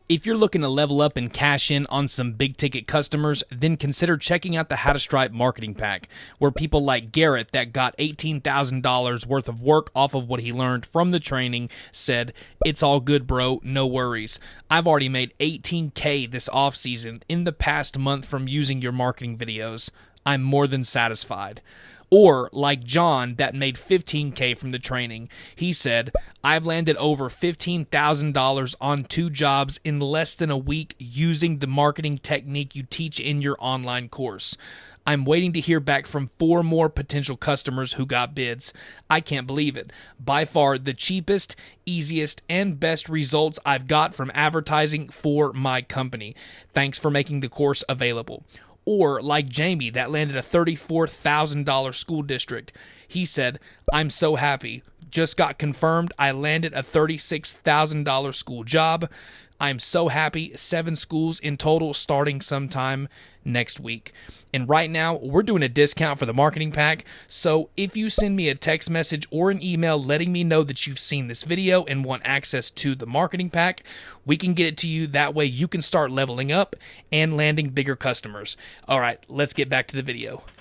If you're looking to level up and cash in on some big ticket customers, then consider checking out the How to Stripe marketing pack, where people like Garrett that got $18,000 worth of work off of what he learned from the training said, "It's all good, bro, no worries. I've already made $18K this off season in the past month from using your marketing videos. I'm more than satisfied." Or like John that made $15K from the training. He said, "I've landed over $15,000 on 2 jobs in less than a week using the marketing technique you teach in your online course. I'm waiting to hear back from 4 more potential customers who got bids. I can't believe it. By far the cheapest, easiest, and best results I've got from advertising for my company. Thanks for making the course available." Or like Jamie that landed a $34,000 school district. He said, "I'm so happy. Just got confirmed I landed a $36,000 school job. I'm so happy. 7 schools in total starting sometime next week. And right now, we're doing a discount for the marketing pack. So if you send me a text message or an email letting me know that you've seen this video and want access to the marketing pack, we can get it to you. That way you can start leveling up and landing bigger customers. All right, let's get back to the video.